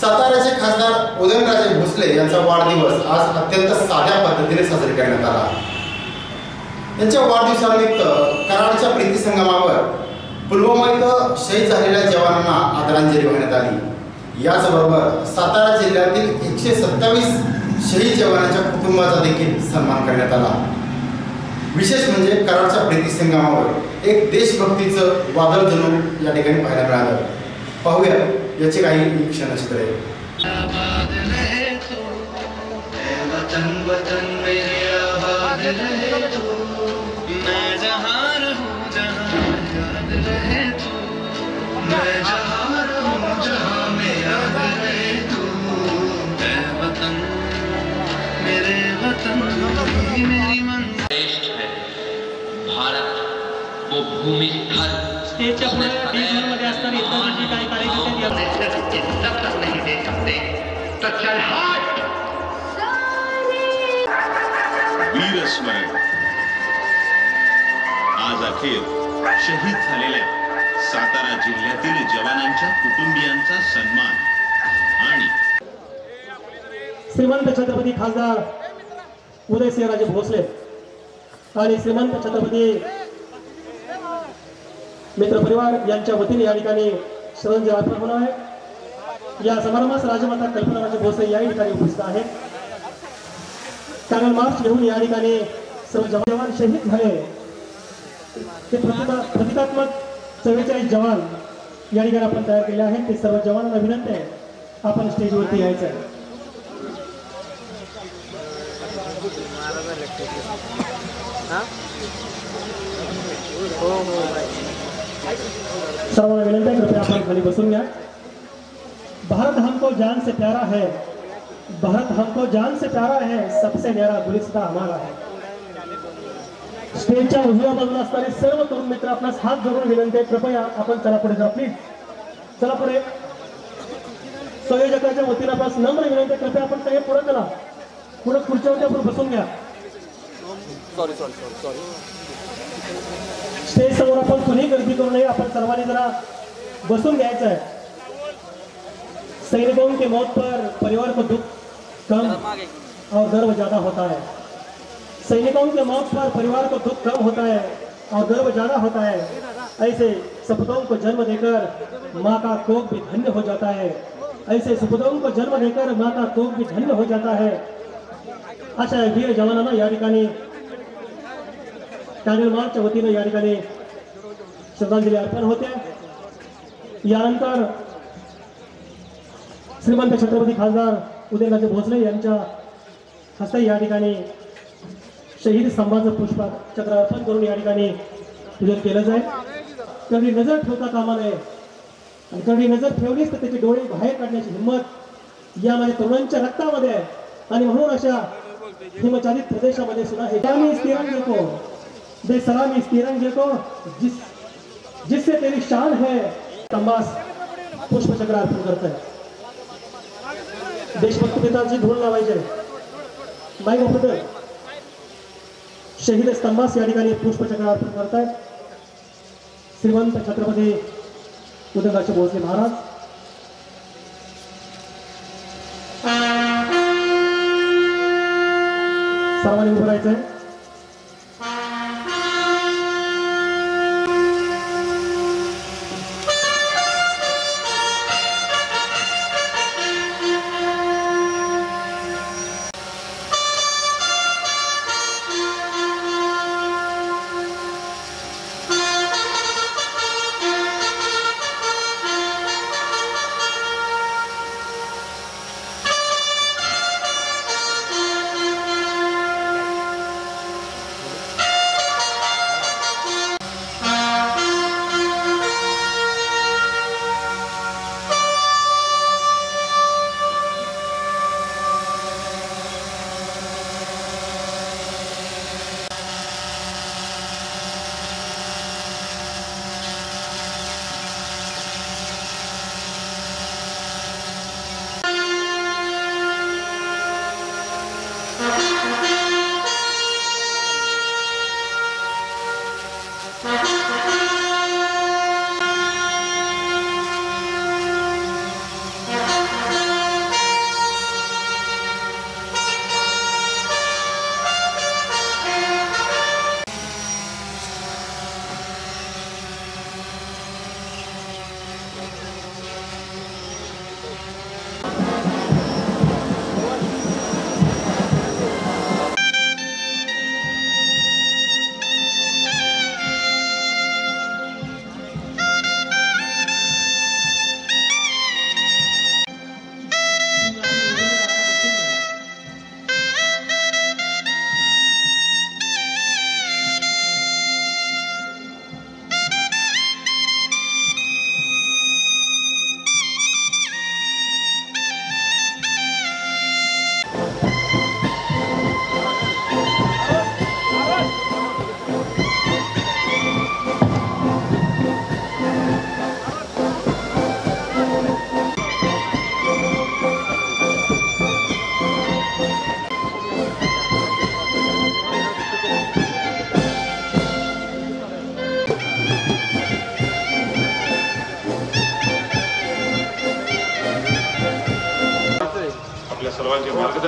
साताऱ्याचे खासदार उदयनराजे भोसले यांचा वाढदिवस आज अत्यंत साध्या पद्धतीने साजरी करण्यात आला। त्यांच्या वाढदिवसानिमित्त कराडच्या प्रीती संगमावर पुलवामा इथं शहीद झालेल्या जवानांना आदरांजली वाहण्यात आली। याचबरोबर सातारा जिल्ह्यातील 127 शहीद जवानांच्या कुटुंबाचा देखील सन्मान करण्यात आला। विशेष म्हणजे कराडच्या प्रीती संगमावर एक देशभक्तीचं वादळ जणू या ठिकाणी पाहायला मिळालं। पाहूया याचे काही क्षणचित्रे। भारत वो भूमि स्टेजच्या पुढे मध्ये असणारे इतर जे काही कार्यकर्ते नहीं दे सकते तो चल हट। वीर स्मरण आज अखेर शहीद झालेल्या सातारा जिल्ह्यातील जवानांच्या कुटुंबियांचा सन्मान आणि श्रीमंत छत्रपती खासदार उदयसिंहराजे भोसले आणि श्रीमंत छत्रपती मित्र परिवार यांच्या वतीने या ठिकाणी श्रद्धांजली अर्पण होणार आहे। या समारंभास राजमाता कल्पनाराजे भोसले या ठिकाणी उपस्थित आहेत। कारण मार्च घेऊन या ठिकाणी सर्व जवान शहीद झाले ते प्रतिकात्मक 44 जवान या ठिकाणी आपण तयार केले आहेत। ते सर्व जवानांना विनंती आहे आपण स्टेजवरती यायचं आहे। सर्वांना विनंती है कृपया आपण खाली बसून घ्या। भारत हमको जान से प्यारा है, भारत हमको जान से प्यारा है, सबसे न्यारा गुलिस्ता हमारा है। स्टेजच्या उजव्या बाजूला असणारे सर्व तरुण मित्र आपणास हात जोडून विनंती आहे कृपया आपण चला पुढे जा प्लीज, चला पुढे। संयोजकाच्या वतीने आपणास नम्र विनंती आहे कृपया आपण सगळे पुढे चला, पुढे खुर्चीवरती आपण बसून घ्या। Sorry sorry sorry sorry stage समोर आपण कुणी गर्दी करू नये, आपण सर्वांनी जरा बसून घ्यायचं है। सैनिकों के मौत पर परिवार को दुख कम और गर्व ज्यादा होता है। सैनिकों के मौत पर परिवार को दुख कम होता है और गर्व ज्यादा होता है। ऐसे सपूतों को जन्म देकर माँ का कोख भी धन्य हो जाता है। ऐसे सपूतों को जन्म देकर माँ का कोख भी धन्य हो जाता है। अशा वीर जवानांना या ठिकाणी कॅन्डल मार्चच्या वतीने या ठिकाणी श्रद्धांजली अर्पण होते। यानंतर श्रीमंत छत्रपती खासदार उदयनराजे भोसले यांच्या हस्ते या ठिकाणी शहीद स्तंभाचं पुष्पचक्र अर्पण करून या ठिकाणी पूजन केलं जाईल। कधी नजर ठेवता कामा नये आणि कधी नजर ठेवलीच तर त्याचे डोळे बाहेर काढण्याची हिंमत या माझ्या तरुणांच्या रक्तामध्ये आहे। आणि म्हणून अशा हिमचालित प्रदेशामध्ये सुद्धा हे तिरंगे को दे सलामी इस तिरंगे को जिससे तेरी शान है तंबास पुष्पचक्र अर्पण करत आहे। देशभक्तीची धून लावायचे माईक ऑपरेटर शहीद स्तंभास या ठिकाणी पुष्पचक्र अर्पण करत आहेत श्रीमंत छत्रपती उदयनराजे भोसले महाराज। सर्वांनी उभं राहायचंय।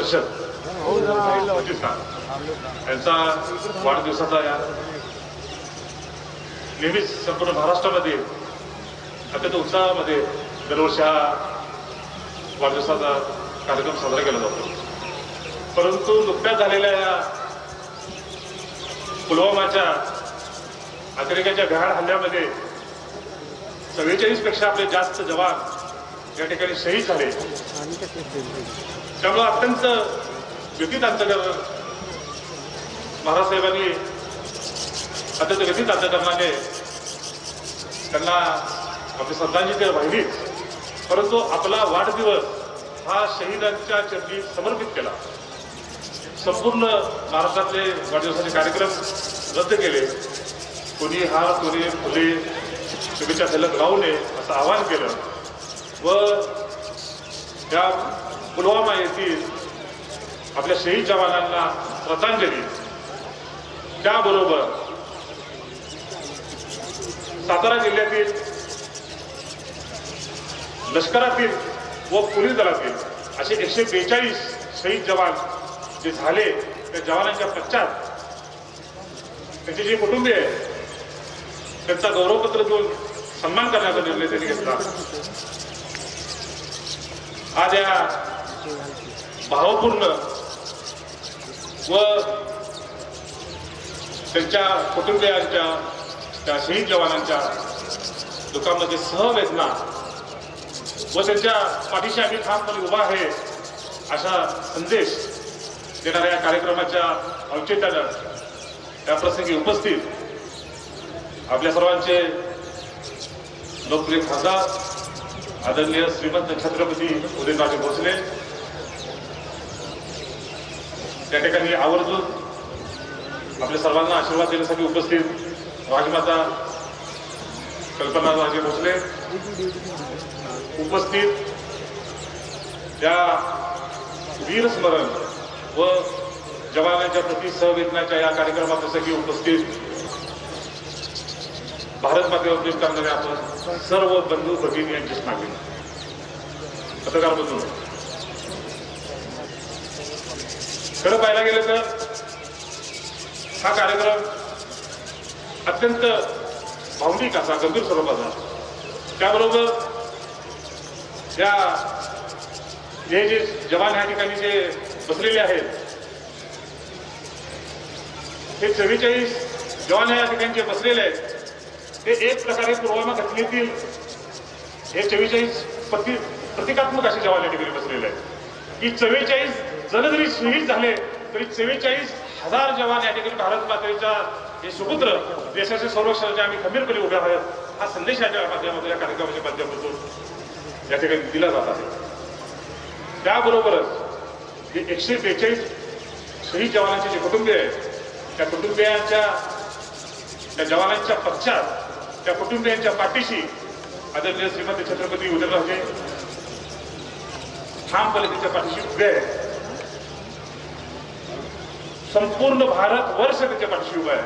परिषद यांचा वाढदिवसाचा या नेहमीच संपूर्ण महाराष्ट्रामध्ये अत्यंत उत्साहामध्ये दरवर्षी हा वाढदिवसाचा कार्यक्रम साजरा केला जातो. परंतु नुकत्याच झालेल्या या पुलवामाच्या अतिरेक्याच्या भ्याड हल्ल्यामध्ये 44 पेक्षा आपले जास्त जवान या ठिकाणी शहीद झाले. त्यामुळे अत्यंत व्यतीत अंतकरण महाराज साहेबांनी अत्यंत व्यतीत अंतकरणाने त्यांना आपली श्रद्धांजली वाहिलीच, परंतु आपला वाढदिवस हा शहीदांच्या चरणी समर्पित केला. संपूर्ण महाराष्ट्रातले वाढदिवसाचे कार्यक्रम रद्द केले. कोणी हार, कोणी फुले, शुभेच्छा फलक लावू नये असं आवाहन केलं व त्या पुलवामा येथील आपल्या शहीद जवानांना श्रद्धांजली, त्याबरोबर सातारा जिल्ह्यातील लष्करातील व पोलीस दलातील असे 142 शहीद जवान जे झाले त्या जवानांच्या पश्चात त्यांचे जे कुटुंबीय आहे त्यांचा गौरवपत्र देऊन सन्मान करण्याचा निर्णय त्यांनी घेतला. आज या भावपूर्ण व त्यांच्या कुटुंबियांच्या त्या शहीद जवानांच्या दुःखामध्ये सहवेदना व त्यांच्या पाठीशी आम्ही ठामपणे उभा आहे असा संदेश देणाऱ्या या कार्यक्रमाच्या औचित्यानं त्या प्रसंगी उपस्थित आपल्या सर्वांचे लोकप्रिय खासदार आदरणीय श्रीमंत छत्रपती उदयनराजे भोसले त्या ठिकाणी आवर्जून आपल्या सर्वांना आशीर्वाद देण्यासाठी उपस्थित राजमाता कल्पनाराजे भोसले, उपस्थित त्या वीरस्मरण व जवानांच्या प्रति सहवेदनाच्या या कार्यक्रमाप्रसंगी उपस्थित भारत मातेवर प्रेम करणारे आपण सर्व बंधू भगिनी यांचीच मागणी. पत्रकार बंधू, खरं पाहायला गेलं तर हा कार्यक्रम अत्यंत भावनिक असा, गंभीर स्वरूपाचा. त्याबरोबर या जे जवान ह्या ठिकाणी जे बसलेले आहेत हे 44 जवान या ठिकाणी जे बसलेले आहेत ते एक प्रकारे पुलवामा घटनेतील हे 44 प्रतिकात्मक असे जवान या ठिकाणी बसलेले आहेत की 44 जण जरी शहीद झाले तरी 44,000 जवान या ठिकाणी भारत मातेच्या हे सुपुत्र देशाच्या संरक्षणाचे आम्ही खंबीरपणे उभे आहोत हा संदेश याच्या माध्यमातून या कार्यक्रमाच्या माध्यमातून या ठिकाणी दिला जात आहे. त्याबरोबरच जे 142 शहीद जवानांचे जे कुटुंबीय आहेत त्या कुटुंबियांच्या त्या जवानांच्या पश्चात त्या कुटुंबियांच्या पाठीशी आदरणीय श्रीमंत छत्रपती उदयनराजे ठामपणे त्यांच्या पाठीशी उभे आहेत. संपूर्ण भारत वर्ष त्यांच्या पाठीशी उभा आहे.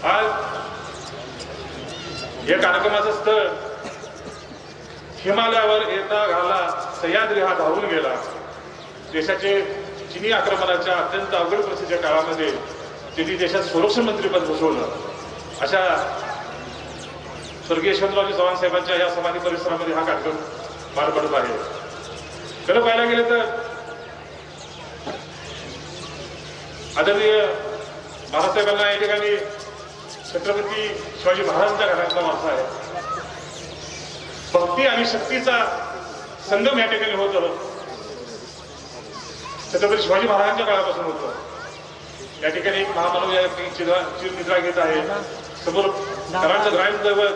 आज या कार्यक्रमाचं स्थळ हिमालयावर येता घाला सह्याद्री हा धावून गेला. देशाचे चिनी आक्रमणाच्या अत्यंत अवघड परिस्थितीच्या काळामध्ये त्यांनी देशात संरक्षण मंत्रीपद घोषवलं. अशा स्वर्गीय यशवंतरावजी चव्हाण साहेबांच्या या समाधी परिसरामध्ये हा कार्यक्रम पार पडत आहे. खरं पाहायला गेलं तर आदरणीय बाळासाहेबांना या ठिकाणी छत्रपती शिवाजी महाराजांच्या घराचा वारसा आहे. भक्ती आणि शक्तीचा संगम या ठिकाणी होतो. छत्रपती शिवाजी महाराजांच्या काळापासून होतं. या ठिकाणी एक महामानव या चिरनिद्रा घेत आहे. समोर कराडचं ग्रामीण दैवत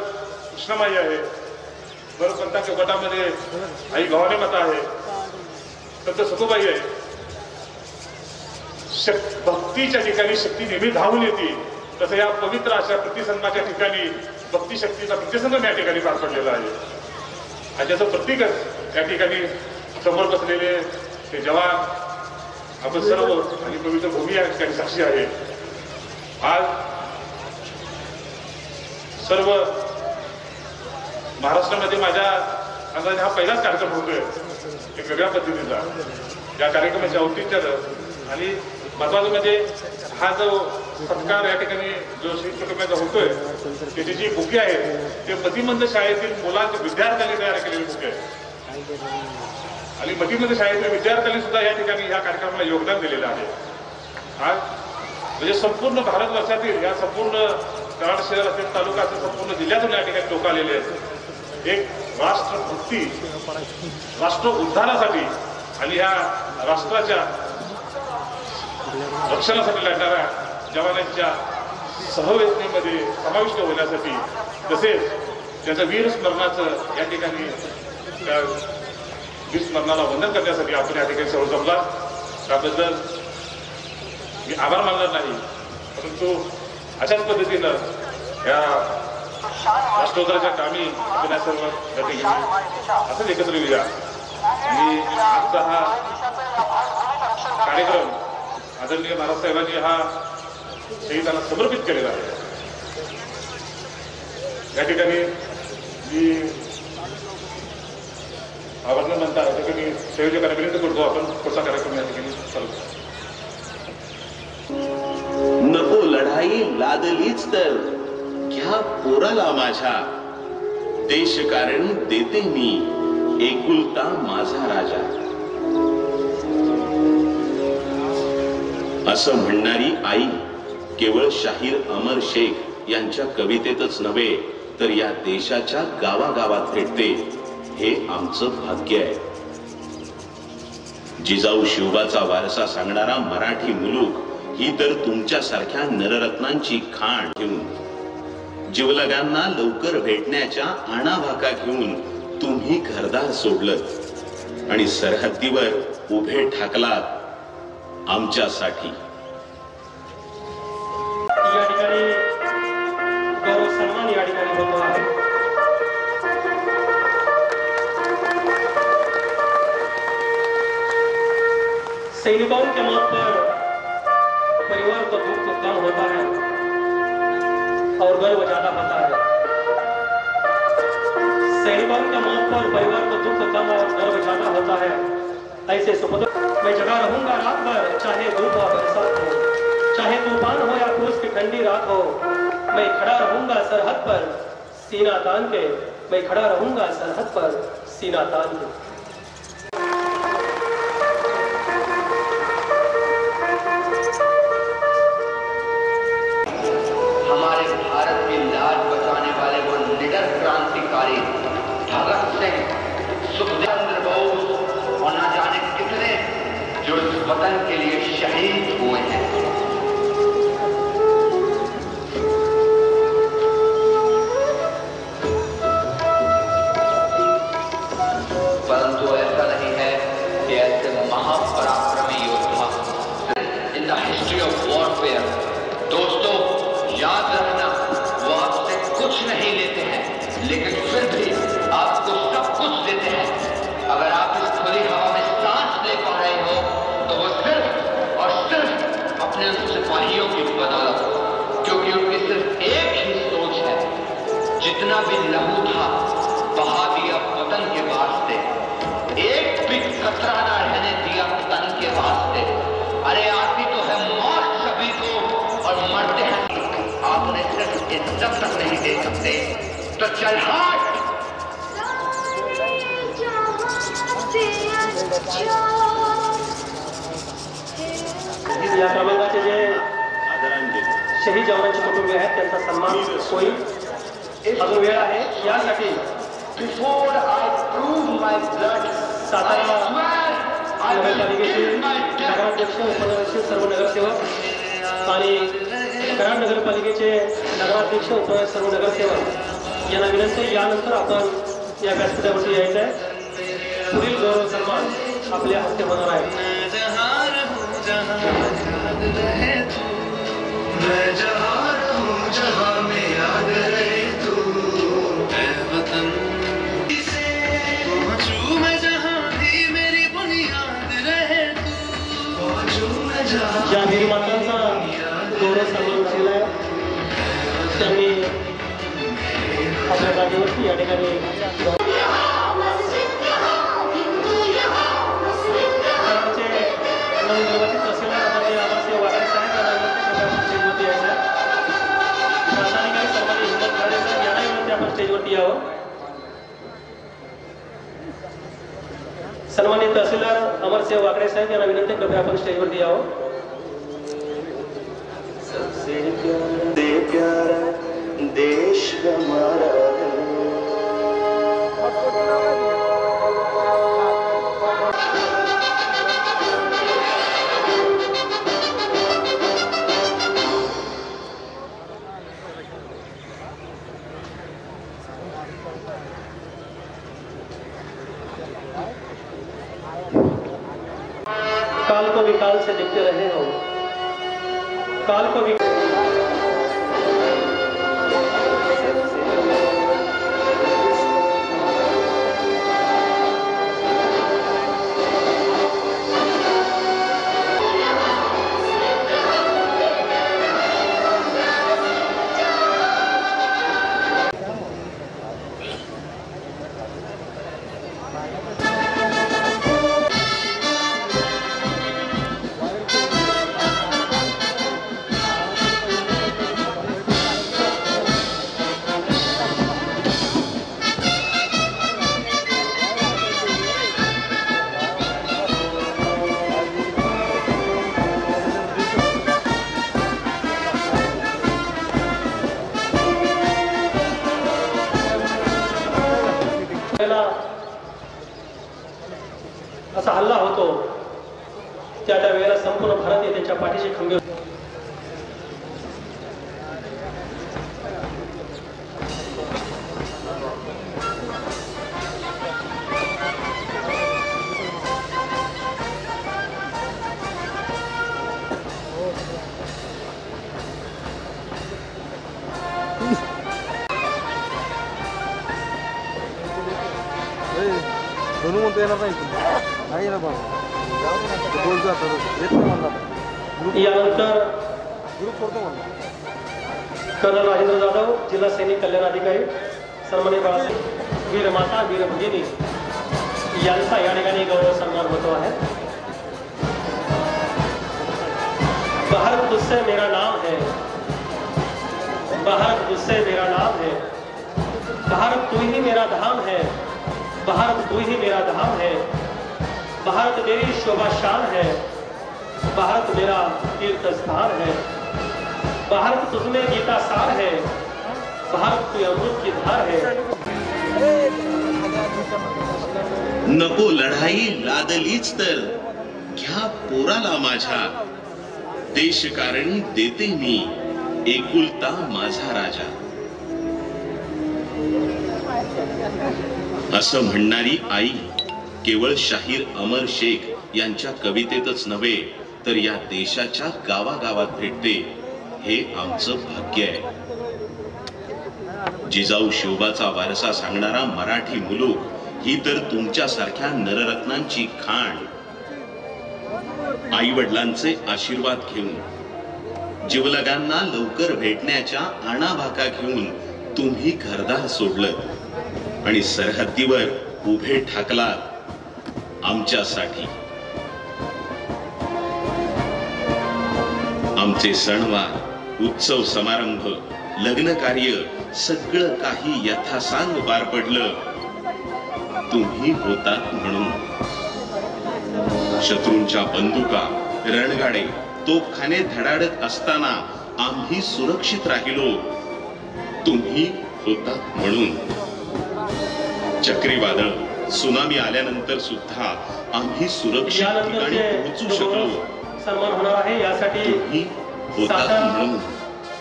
कृष्णमाई आहे. बरोबर पंथाच्या गटामध्ये आई भवानी माता आहे. संत सखुबाई आहे. भक्तीच्या ठिकाणी शक्ती नेहमी धावून येते. तसं या पवित्र अशा प्रतिसंघाच्या ठिकाणी भक्ती शक्तीचा प्रतिसंगम या ठिकाणी पार पडलेला आहे. आणि त्याचं प्रतीकच या ठिकाणी समोर बसलेले ते जवान आपण सर्व आणि पवित्र भूमी या ठिकाणी साक्षी आहे. आज सर्व महाराष्ट्रामध्ये माझ्या अंदाजे हा पहिलाच कार्यक्रम होतोय एक वेगळ्या पद्धतीचा. या कार्यक्रमाचे औचित्य आणि महत्वाचं म्हणजे हा जो सत्कार या ठिकाणी जो शहीद कुटुंबाचा होतोय त्याची जी बुके आहेत ते मतिमंद शाळेतील मुलांच्या विद्यार्थ्यांनी तयार केलेली बुके आहेत आणि मतिमंद शाळेतील विद्यार्थ्यांनी सुद्धा या ठिकाणी या कार्यक्रमाला योगदान दिलेलं आहे. आज म्हणजे संपूर्ण भारतवर्षातील या संपूर्ण कराड शहर असेल तालुका असेल संपूर्ण जिल्ह्यातून या ठिकाणी लोक आलेले आहेत एक राष्ट्रभक्ती राष्ट्र उद्धारासाठी आणि या राष्ट्राच्या रक्षणासाठी लढणाऱ्या जवानांच्या सहवेदनेमध्ये समाविष्ट होण्यासाठी तसेच त्याचं वीर स्मरणाचं या ठिकाणी त्या वीर स्मरणाला वंदन करण्यासाठी आपण या ठिकाणी सर्व जमला. त्याबद्दल मी आभार मानणार नाही परंतु अशाच पद्धतीनं या राष्ट्रोत्तराच्या कामी आपण सर्व गती घेऊ असंच एकत्र येऊया. आणि आजचा हा कार्यक्रम आदरणीय महाराज साहेबांनी हा शहीदांना समर्पित केलेला आहे. या ठिकाणी मी आभार म्हणता या ठिकाणी संयोजकांना विनंती करतो आपण पुढचा कार्यक्रम या ठिकाणी चालू. नको लढाई लादलीच तर घ्या पोराला माझ्या देशकारण देते मी एकुलता माझा राजा. असं म्हणणारी आई केवळ शाहीर अमर शेख यांच्या कवितेतच नव्हे तर या देशाच्या गावागावात भेटते हे आमचं भाग्य आहे. जिजाऊ शिवबाचा वारसा सांगणारा मराठी मुलूक ही तर तुमच्यासारख्या नररत्नांची खाण घेऊन जिवलगांना लवकर भेटण्याच्या आणाभाका घेऊन तुम्ही घरदार सोडलं आणि सरहद्दीवर उभे ठाकलात आमच्यासाठी. या ठिकाणी गौरव सन्मान या ठिकाणी होतो आहे. सैनिकों के मौत पर परिवार को दुख तो कम होता है और गर्व ज्यादा होता है. सैनिकों के मौत पर परिवार को दुख कम और गर्व ज्यादा होता है. ऐसे सुपुत्र मैं जगा रहूंगा रात भर चाहे धूप और बरसात हो चाहे तूफान हो या फूस की ठंडी रात हो. मैं खड़ा रहूंगा सरहद पर सीना तान के. मैं खड़ा रहूंगा सरहद पर सीना तान के. हमारे भारत की लाज बचाने वाले वो निडर क्रांतिकारी भगत सिंह सुखदेव चंद्र बोस और ना जाने कितने जो इस वतन के लिए शहीद हुए हैं. परंतु ऐसा नहीं है कि ऐसे महापराक्रमी योद्धा in the history of warfare. दोस्तों याद रखना वो आपसे कुछ नहीं लेते हैं लेकिन फिर भी आपको सब कुछ देते हैं. अगर आप इस खुली हवा में सांस ले पा रहे हो तो वो सिर्फ और सिर्फ अपने उन सिपाहियों की बदौलत, क्योंकि उनकी सिर्फ एक ही सोच है. जितना भी लहू था बहा दिया वतन के वास्ते. एक भी कतरा ना रहने दिया वतन के वास्ते. अरे आती तो है मौत सभी को और मरते हैं. आपने सिर्फ इज्जत तक नहीं दे सकते तो चल हाथ. या क्रमांकाचे जे आदरांजली. शहीद जवानांचे कुटुंबीय आहेत त्यांचा सन्मान होईल. अजून वेळ आहे यासाठी Before I prove my blood, Satara I will नगरपालिकेचे give my death. नगराध्यक्ष उपनगराध्यक्ष सर्व नगरसेवक आणि कराड नगरपालिकेचे नगराध्यक्ष सर्व नगरसेवक यांना विनंती. यानंतर आपण या व्यासपीठावरती यायचं आहे. पुढील गौरव सन्मान आपल्या हस्ते होणार आहे. ज्या वीर मातांचा गौरव सन्मान झालेला आहे त्यांनी आपल्या जागेवरती या ठिकाणी आपण स्टेजवरती यावं. सन्मानित तहसीलदार अमरसिंह वाकडे साहेब यांना विनंती कृपया आपण स्टेजवरती यावं. सबसे प्यारा देश हमारा काल को विकाल से देखते रहे हो, काल को असा हल्ला होतो त्या वेळेला संपूर्ण भारत हे त्यांच्या पाठीशी खंबीर. यानंतर कर्नल राजेंद्र जाधव जिल्हा सैनिक कल्याण अधिकारी सन्माननीय बाळासाहेब वीर माता वीर भगिनी यांचा या ठिकाणी गौरव सन्मान होतो आहे. भारत तुझसे मेरा नाम है, भारत तुझसे मेरा नाम है, भारत तू ही मेरा धाम है, भारत तू ही मेरा धाम है, भारत मेरी शोभा शान है, भारत मेरा तीर्थ स्थान है, भारत तुझमें गीता सार है, भारत तू अमृत की धार है. नको लढाई लादलीच तर घ्या पोराला माझ्या, देशकारणी देते मी एकुलता माझा राजा. असं म्हणणारी आई केवळ शाहीर अमर शेख यांच्या कवितेतच नव्हे तर या देशाच्या गावागावात भेटते. हे आमचं भाग्य आहे. जिजाऊ शिवबाचा वारसा सांगणारा मराठी मुलूक ही तर तुमच्यासारख्या नररत्नांची खाण. आई वडिलांचे आशीर्वाद घेऊन जिवलगांना लवकर भेटण्याच्या आणाभाका घेऊन तुम्ही घरदार सोडलं आणि सरहद्दीवर उभे ठाकलात आमच्यासाठी. आमचे सणवार, उत्सव समारंभ, लग्न कार्य सगळं काही यथासांग पार पडलं तुम्ही होतात म्हणून. शत्रूंच्या बंदुका, रणगाडे, तोफखाने धडाडत असताना आम्ही सुरक्षित राहिलो तुम्ही होतात म्हणून. चक्रीवादळ, सुनामी आल्यानंतर सुद्धा आम्ही सुरक्षित ठिकाणी पोहोचू शकलो सन्मान होणार आहे. यासाठी तुम्ही होतात म्हणून.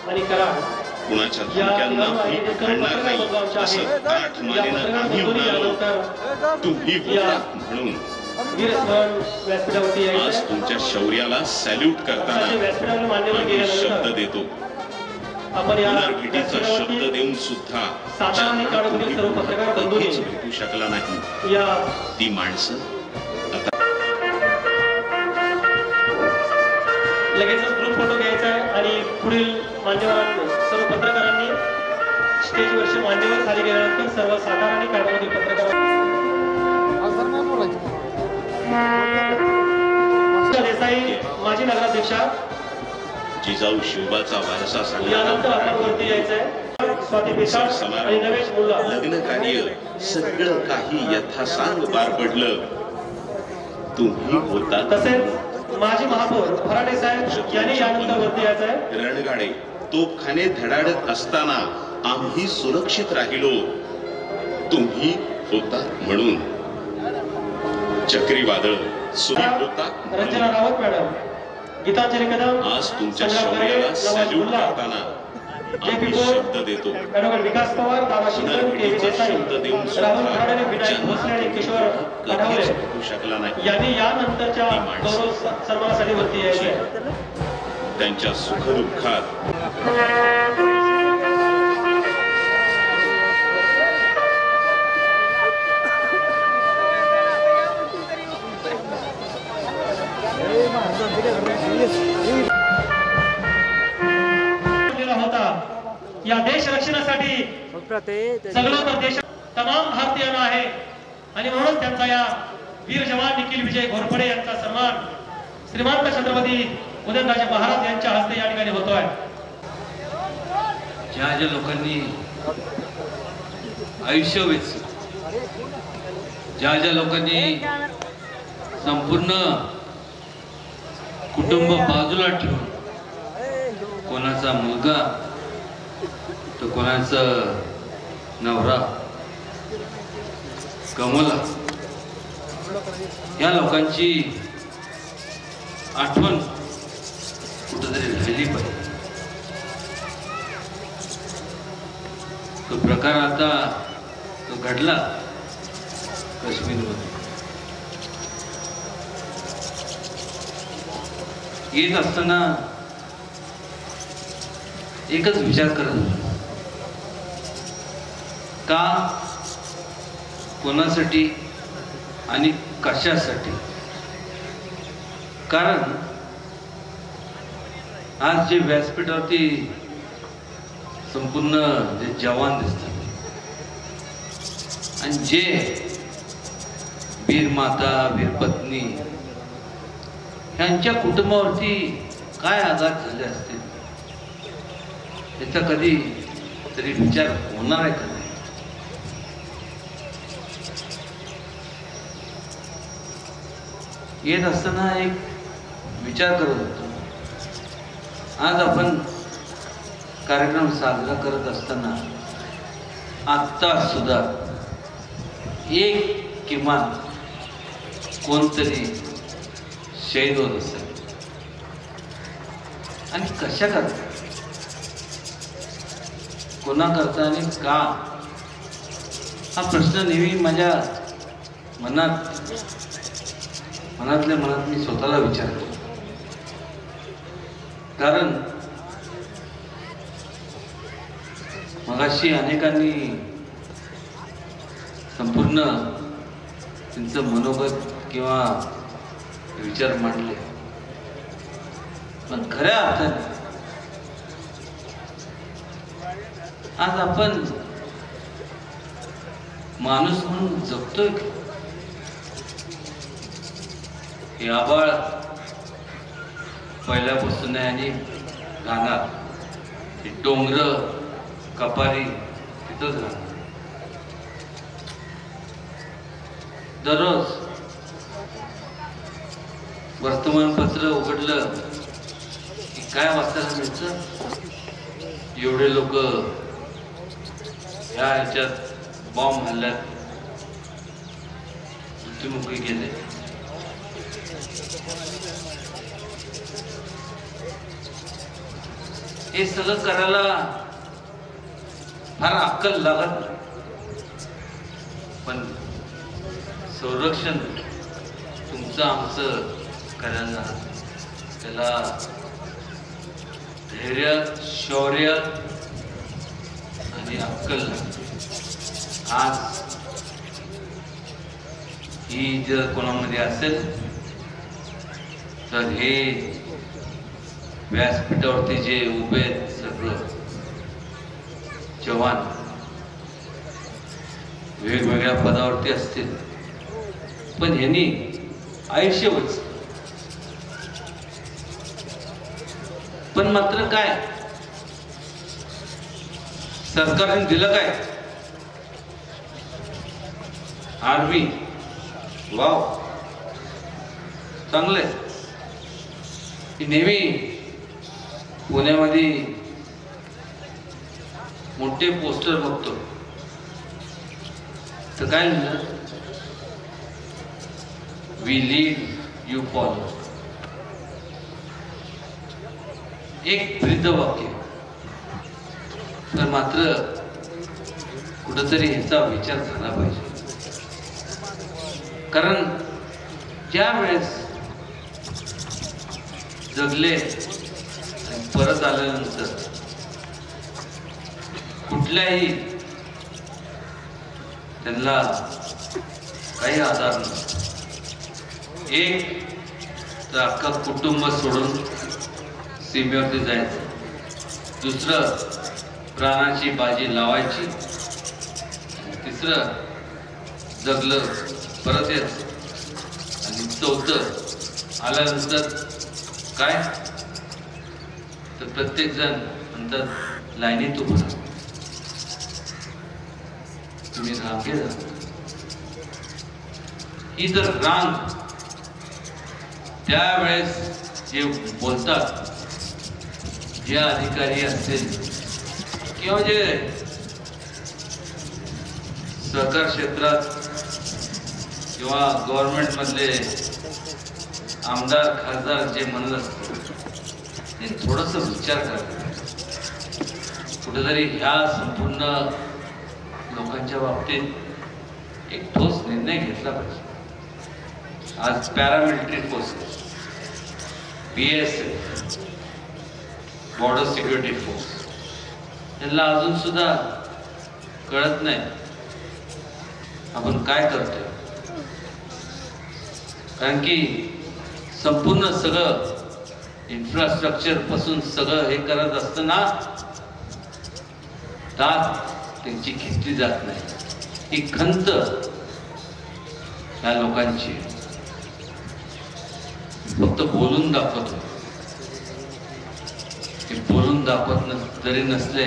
आणि कराड कुणाच्या धमक्यांना भीक घालणार नाही असं ताठ मानेनं आम्ही म्हणालो तुम्ही होतात म्हणून. आज तुमच्या शौर्याला सॅल्यूट करताना आम्ही शब्द देतो. पुनर्भेटीचा शब्द देऊन सुद्धा कधीच भेटू शकला नाही ती माणसं लगेचच ग्रुप फोटो घ्यायचा आहे आणि पुढील मान्यवरांनी सर्व पत्रकारांनी स्टेजवरचे मान्यवर खाली गेल्यानंतर सर्व सातारा आणि कळवामधील पत्रकारांनी देसाई माजी नगराध्यक्षा जिजाऊ शिवबाचा वारसा यानंतर आपण वरती यायचंय स्वाती पिसाळ आणि नवेश मुल्ला. लग्न कार्य सगळं काही यथासांग पार पडलं. तुम्ही होता तसेच माजी महापौर फराडे साहेब यांनी यानंतर वरती यायचंय. रणगाडे तोफखाने धडाडत असताना आम्ही सुरक्षित राहिलो. तुम्ही होता म्हणून. चक्रीवादळ रंजना रावत मॅडम, गीतांजली कदम, आज तुमच्या शौर्याला सॅल्यूट करताना आम्ही शब्द देतो. विकास पवार, दादा शिंदे, शब्द देऊन राहुल खराडे, विनायक भोसले आणि किशोर आठवले होऊ शकला नाही. यांनी यानंतरच्या गौरव सन्मानासाठी वरती यायचे. त्यांच्या सुखदुःखात होता. या देश रक्षणासाठी सगळं तर देश तमाम भारतीयांना आहे आणि म्हणून त्यांचा या वीर जवान निखिल विजय घोरपडे यांचा सन्मान श्रीमंत छत्रपती उदयनराजे महाराज यांच्या हस्ते या ठिकाणी होतोय. ज्या ज्या लोकांनी आयुष्य वेचलं, ज्या ज्या लोकांनी संपूर्ण कुटुंब बाजूला ठेवून कोणाचा मुलगा तर कोणाचा नवरा गमवला, या लोकांची आठवण कुठेतरी राहिली पाहिजे. तो प्रकार आता तो घडला काश्मीरमध्ये. येत असताना एकच विचार करत होतो, का, कोणासाठी आणि कशासाठी. कारण आज जे व्यासपीठावरती संपूर्ण जे जवान दिसतात आणि जे वीर माता, वीर पत्नी यांच्या कुटुंबावरती काय आघात झाले असतील याचा कधी तरी विचार होणार आहे का? येत असताना एक विचार करत होतो, आज आपण कार्यक्रम साजरा करत असताना आत्ता सुद्धा एक किमान कोणतरी शहीद होत असेल आणि कशा करता, कोणा करता आणि का, हा प्रश्न नेहमी माझ्या मनातल्या मनात मी स्वतःला विचारतो. कारण मगाशी अनेकांनी संपूर्ण त्यांचं मनोगत किंवा विचार मांडले, पण खऱ्या अर्थाने आज आपण माणूस म्हणून जगतोय. हे आबाळ पहिल्यापासून आहे आणि राहणार, हे डोंगर कपारी तिथंच राहणार. दररोज वर्तमानपत्र उघडलं की काय वाचायला मिळतं, एवढे लोक या ह्याच्यात बॉम्ब हल्ल्यात मृत्युमुखी गेले. हे सगळं करायला फार अक्कल लागत नाही, पण संरक्षण तुमचं आमचं करायला त्याला धैर्य, शौर्य आणि अक्कल. आज ही जर कोणामध्ये असेल तर हे व्यासपीठावरती जे उभे आहेत सगळं जवान वेगवेगळ्या पदावरती असतील, पण ह्यांनी आयुष्यच पण मात्र काय सरकारने दिलं काय? आर्मी. वाव, चांगलंय. नेहमी पुण्यामध्ये मोठे पोस्टर बघतो तर काय लिहिलं? We lead you follow. एक वृद्ध वाक्य, तर मात्र कुठंतरी ह्याचा विचार झाला पाहिजे. कारण ज्या वेळेस जगले आणि परत आल्यानंतर कुठल्याही त्यांना काही आधार नसतो. एक तर अख्खं कुटुंब सोडून सीमेवरती जायचं, दुसरं प्राणाची बाजी लावायची, तिसरं जगलं परत यायचं, आणि चौथं आल्यानंतर काय तर प्रत्येक जण म्हणतात लाईनीत उभं राहा, तुम्ही रांगे जा. ही जर रांग त्यावेळेस जे बोलतात, जे अधिकारी असतील किंवा जे सहकार क्षेत्रात किंवा गव्हर्नमेंट मधले आमदार खासदार जे म्हणत असतात ते थोडस विचार करतात. कुठेतरी ह्या संपूर्ण लोकांच्या बाबतीत एक ठोस निर्णय घेतला पाहिजे. आज paramilitary forces, BSF, border security force, त्यांना अजून सुद्धा कळत नाही आपण काय करतोय. कारण की संपूर्ण सगळं इन्फ्रास्ट्रक्चर पासून सगळं हे करत असताना दाद त्यांची घेतली जात नाही. ही खंत या लोकांची फक्त बोलून दाखवतो. हे बोलून दाखवत जरी नसले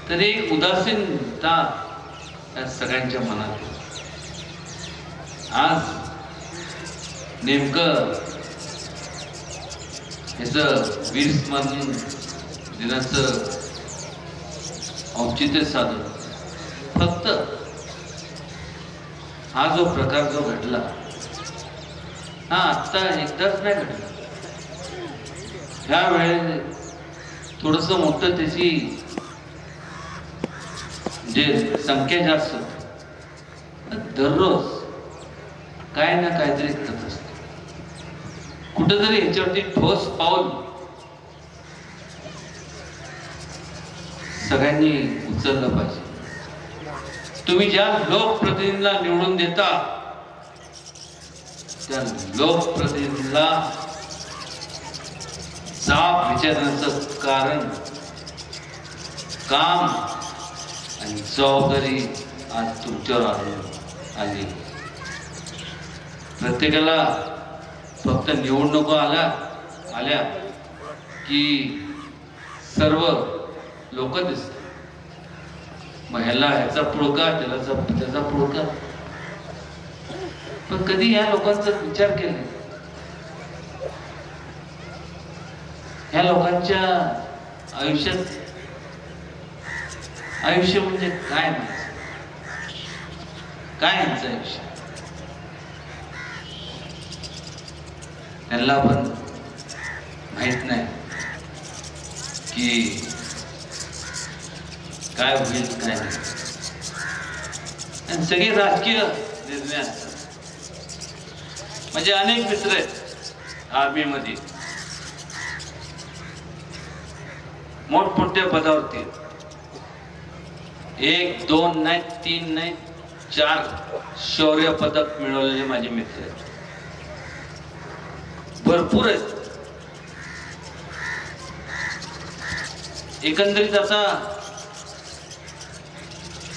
तरी एक उदासीनता या सगळ्यांच्या मनात. आज नेमकं ह्याचं वीर स्मरण दिनाचं औचित्य साधून फक्त हा जो प्रकार जो घडला हा आत्ता एकदाच नाही घडला. ह्या वेळेस थोडस मोठं त्याची जे संख्या जास्त होती, दररोज काय ना काहीतरी करत असते. कुठेतरी ह्याच्यावरती ठोस पाऊल सगळ्यांनी उचललं पाहिजे. तुम्ही ज्या लोकप्रतिनिधीला निवडून देता त्या लोकप्रतिनिधीला जाब विचारण्याचं कारण, काम आणि जबाबदारी आज तुमच्यावर आली. प्रत्येकाला फक्त निवडणुका आल्या की सर्व लोक दिसतात. मग ह्याला ह्याचा पुळका, त्याचा पुळका. पण कधी ह्या लोकांचा विचार केला? ह्या लोकांच्या आयुष्यात आयुष्य म्हणजे काय म्हणायचं? काय यांचं आयुष्य? त्यांना पण माहित नाही की काय होईल काय नाही. आणि सगळे राजकीय निर्णय असतात. म्हणजे अनेक मित्र आहेत आर्मी मध्ये, मोठमोठ्या पदावरती, 1, 2 नाही, 3 नाही, 4 शौर्य पदक मिळवलेले माझे मित्र आहेत. भरपूर आहेत. एकंदरीत आता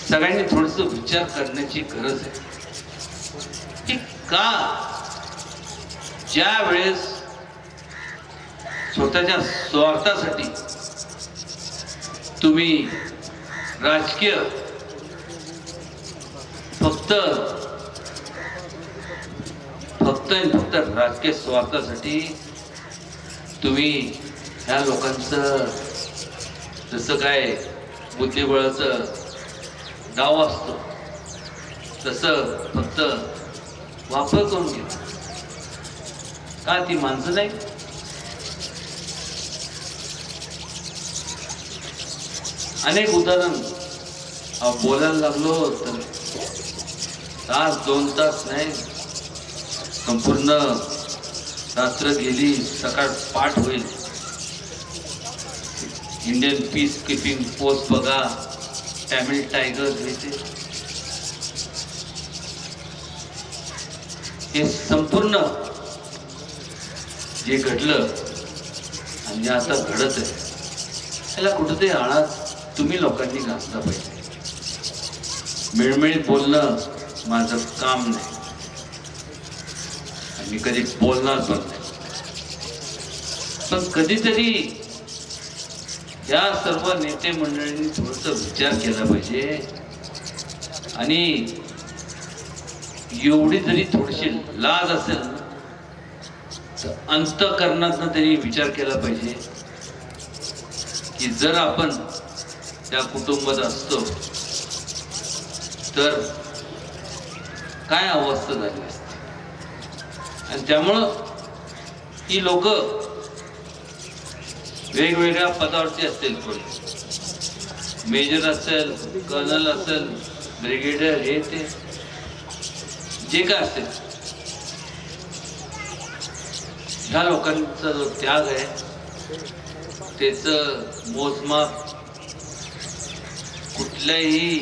सगळ्यांनी थोडस विचार करण्याची गरज आहे की का ज्या वेळेस स्वतःच्या स्वार्थासाठी तुम्ही राजकीय फक्त राजकीय स्वार्थासाठी तुम्ही ह्या लोकांचं जसं काय बुद्धिबळाचं डाव असतो तसं फक्त वापर करून घेतो का? ती माणसं नाही. अनेक उदाहरण बोलायला लागलो तर तास 2 तास नाही, संपूर्ण रात्र गेली, सकाळ पाठ होईल. इंडियन पीस कीपिंग फोर्स बघा, तमिळ टायगर, हे संपूर्ण जे घडलं आणि आता घडत आहे त्याला कुठेतरी आळा तुम्ही लोकांनी घातला पाहिजे. मिळमिळीत बोलणं माझं काम नाही आणि मी कधी बोलणार पण नाही. पण कधीतरी या सर्व नेते मंडळींनी थोडंसं विचार केला पाहिजे आणि एवढी जरी थोडीशी लाज असेल ना तर अंतःकरणातनं त्यांनी विचार केला पाहिजे की जर आपण त्या कुटुंबात असतो तर काय अवस्था झाली असते. आणि त्यामुळं ही लोक वेगवेगळ्या पदावरती असतील, कोणी मेजर असेल, कर्नल असेल, ब्रिगेडियर, हे ते जे काय असेल, ह्या लोकांचा जो त्याग आहे त्याचं मोजमाप कुठल्याही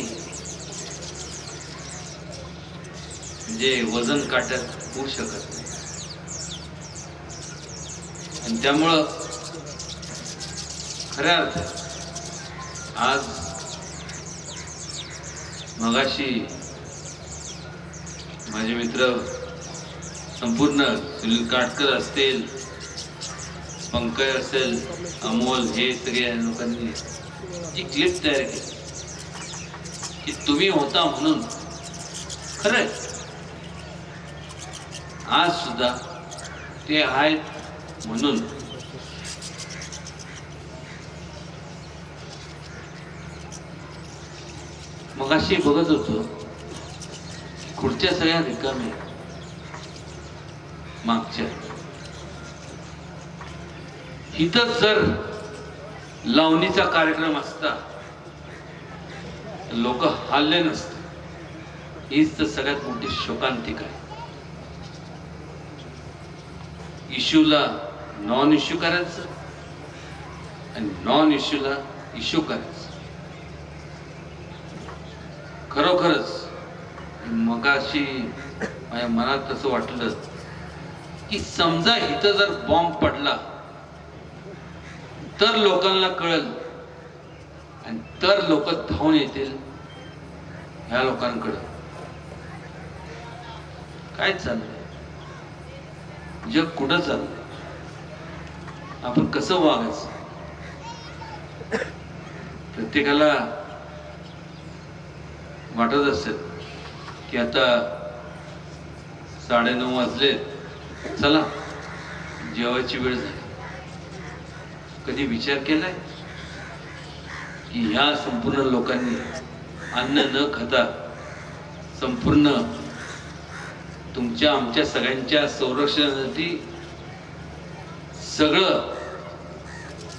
म्हणजे वजन काट्यात होऊ शकत नाही. आणि त्यामुळं खऱ्या अर्थात आज मगाशी माझे मित्र संपूर्ण सुनील काटकर असतील, पंकज असेल, अमोल, हे सगळ्या लोकांनी जी क्लिप तयार केली की तुम्ही होता म्हणून खरंय आज सुद्धा ते आहेत म्हणून मगाशी बघत होतो खुर्च्या सगळ्या रिकाम्या मागच्या. इथं जर लावणीचा कार्यक्रम असता लोक हल्ले नसते. हीच तर सगळ्यात मोठी शोकांतिका आहे. इश्यूला नॉन इश्यू करायचं आणि नॉन इश्यूला इश्यू करायचं. खरोखरच मगाशी माझ्या मनात तसं वाटलं की समजा इथं जर बॉम्ब पडला तर लोकांना कळेल आणि तर लोक धावून येतील ह्या लोकांकडं. काय चाललंय, जग कुठं चाललंय, आपण कसं वागायचं. प्रत्येकाला वाटत असेल की आता 9:30 वाजले, चला जेवायची वेळ झाली. कधी विचार केलाय की ह्या संपूर्ण लोकांनी अन्न न खाता संपूर्ण तुमच्या आमच्या सगळ्यांच्या संरक्षणासाठी सगळं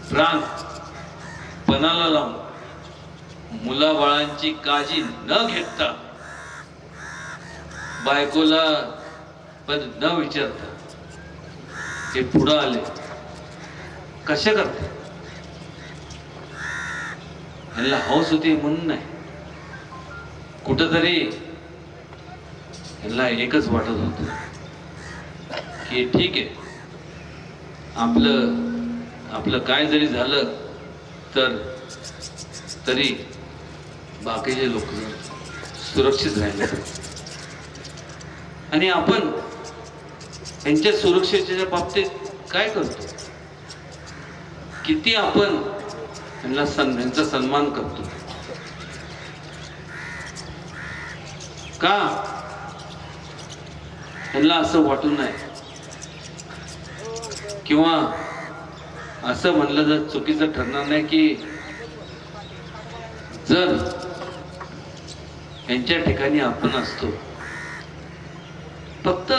प्राण पणाला लावून मुलाबाळांची काळजी न घेता, बायकोला पण न विचारता ते पुढं आले. कशा करते? ह्यांना हौस होती म्हणून नाही. कुठंतरी ह्यांना एकच वाटत होत की ठीक आहे, आपलं काय जरी झालं तर तरी बाकीचे लोक सुरक्षित राहिले आणि आपण त्यांच्या सुरक्षेच्या बाबतीत काय करतो. किती आपण त्यांचा सन्मान करतो का? त्यांना असं वाटू नये किंवा असं म्हणलं जर चुकीचं ठरणार नाही की जर यांच्या ठिकाणी आपण असतो, फक्त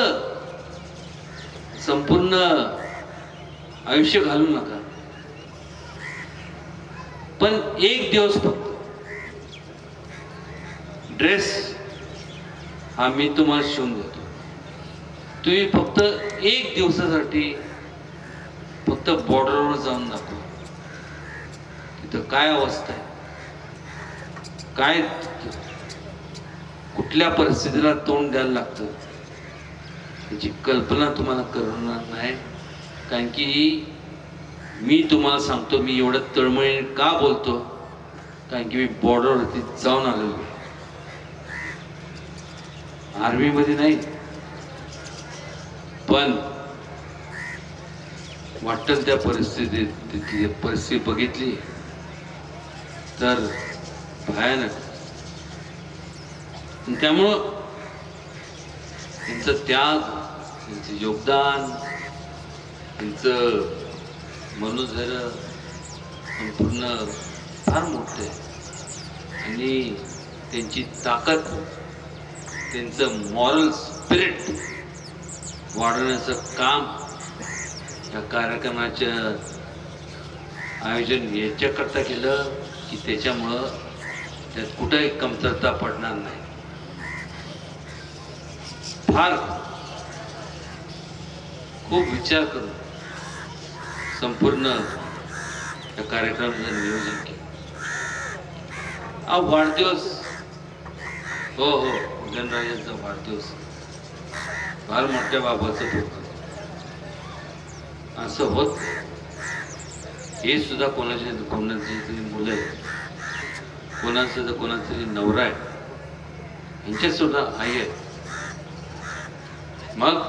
संपूर्ण आयुष्य घालू नका, पण एक दिवस फक्त ड्रेस हा मी तुम्हाला शिवून देतो, तुम्ही फक्त एक दिवसासाठी फक्त बॉर्डरवर जाऊन दाखवा तिथं काय अवस्था आहे, काय कुठल्या परिस्थितीला तोंड द्यायला लागतं त्याची कल्पना तुम्हाला करणार नाही. कारण की मी तुम्हाला सांगतो, मी एवढं तळमळीने का बोलतो, कारण की मी बॉर्डरवरती जाऊन आलेलो, आर्मीमध्ये नाही, पण वाटतं त्या परिस्थितीत तिथली परिस्थिती बघितली तर भयानक. त्यामुळं त्यांचं त्याग, त्यांचं योगदान, त्यांचं मनोधैर्य संपूर्ण फार मोठं आहे आणि त्यांची ताकद, त्यांचं मॉरल स्पिरिट वाढवण्याचं काम या कार्यक्रमाचं आयोजन याच्याकरता केलं की त्याच्यामुळं त्यात कुठेही कमतरता पडणार नाही. फार खूप विचार करून संपूर्ण या कार्यक्रमाचं नियोजन केलं. हा वाढदिवस, हो उदयनराजेंचा वाढदिवस फार मोठ्या बाबाचं होत. असं होत हे सुद्धा कोणाची तरी मुलं आहे, कोणाचं तर कोणाचा तरी नवरा आहे, यांच्यात सुद्धा आई आहे. मग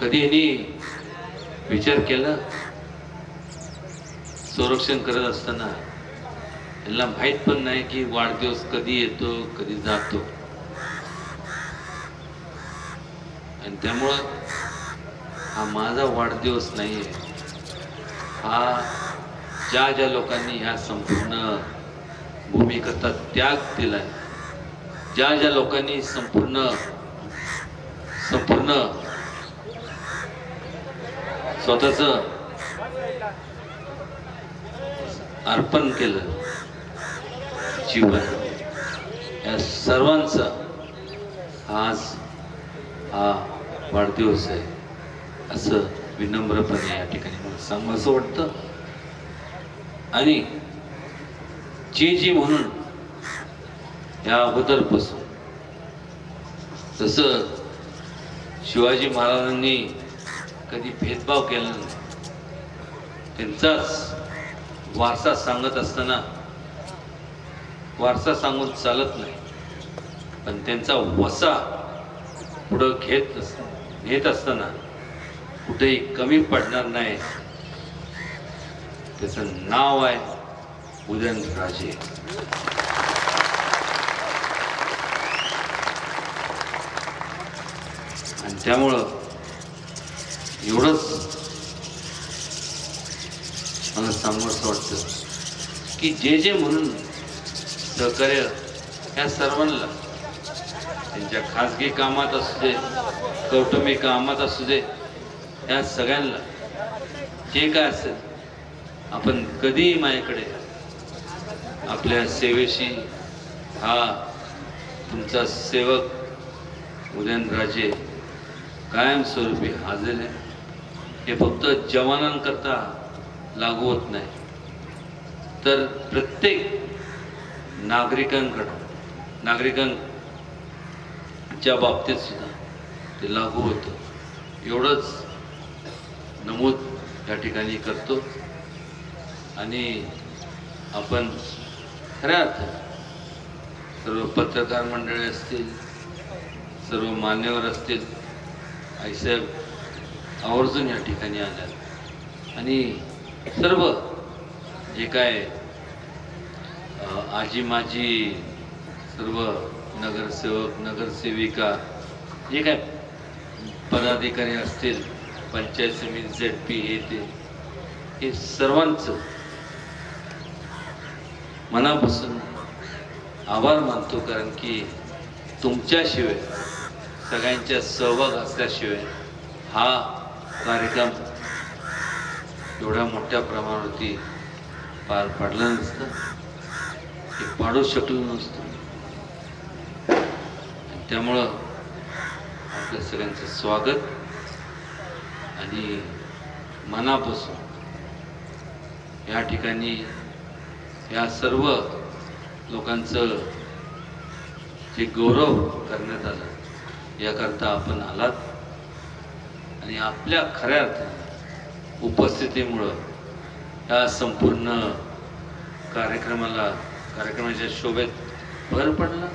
कधी यांनी विचार केला, संरक्षण करत असताना यांना माहित पण नाही की वाढदिवस कधी येतो कधी जातो, आणि त्यामुळं हा माझा वाढदिवस नाहीये, हा ज्या लोकांनी ह्या संपूर्ण भूमिकरता त्याग दिलाय, ज्या लोकांनी संपूर्ण स्वतःच अर्पण केलं जीवन, या सर्वांचा आज हा वाढदिवस आहे असं विनम्रपणे या ठिकाणी मला सांगू असं वाटतं. आणि जे म्हणून या अगोदरपासून जसं शिवाजी महाराजांनी कधी भेदभाव केला नाही, त्यांचाच वारसा सांगत असताना वारसा सांगून चालत नाही, पण त्यांचा वसा पुढं घेत असताना कुठेही कमी पडणार नाही. त्याचं नाव आहे उदयनराजे. आणि त्यामुळं एवढंच मला सांगावंसं वाटतं की जे म्हणून सहकार्य ह्या सर्वांना, त्यांच्या खाजगी कामात असू दे, कौटुंबिक कामात असू दे, या सगळ्यांना जे काय असेल, आपण कधीही माझ्याकडे आपल्या सेवेशी हा तुमचा सेवक उदयनराजे कायमस्वरूपी हजर आहे. हे फक्त जवानांकरता लागू होत नाही, तर प्रत्येक नागरिकांच्या बाबतीत सुद्धा ते लागू होतं. एवढंच नमूद या ठिकाणी करतो. आणि आपण खऱ्या अर्थाने सर्व पत्रकार मंडळी असतील, सर्व मान्यवर असतील, आईसाहेब आवर्जून या ठिकाणी आल्या. आणि सर्व जे काय आजी माजी सर्व नगरसेवक नगरसेविका जे काय पदाधिकारी असतील, पंचायत समिती ZP हे सर्वांचं मनापासून आभार मानतो. कारण की तुमच्याशिवाय सगळ्यांच्या सहभाग असल्याशिवाय हा कार्यक्रम एवढ्या मोठ्या प्रमाणावरती पार पडला नसतं, हे पाडू शकलो नसतं. त्यामुळं आपल्या सगळ्यांचं स्वागत आणि मनापासून या ठिकाणी या सर्व लोकांचं जे गौरव करण्यात आलं याकरता आपण आलात आणि आपल्या खऱ्या अर्थाने उपस्थितीमुळं या संपूर्ण कार्यक्रमाच्या शोभेत भर पडला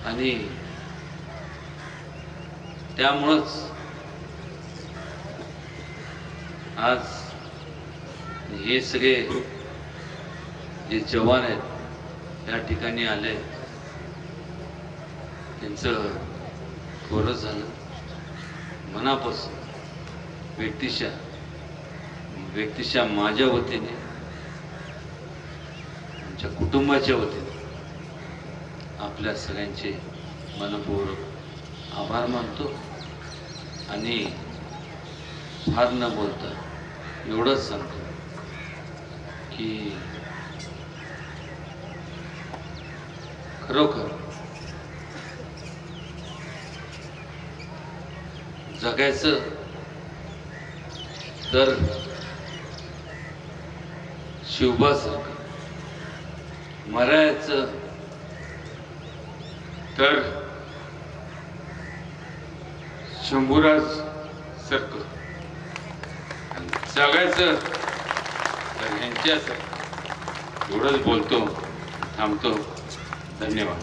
आणि त्यामुळंच आज हे सगळे जे जवान आहेत या ठिकाणी आले, त्यांचं गौरव झालं. मनापासून व्यक्तिशः माझ्या वतीने आमच्या कुटुंबाच्या वतीने आपल्या सगळ्यांचे मनपूर्वक आभार मानतो आणि फार न बोलता एवढंच सांगतो की खरोखर जगायचं तर शिवबासारखं, मरायचं तर शंभूराज सारखं, जगायचं तर ह्यांच्यासारखं. एवढंच बोलतो, थांबतो. धन्यवाद.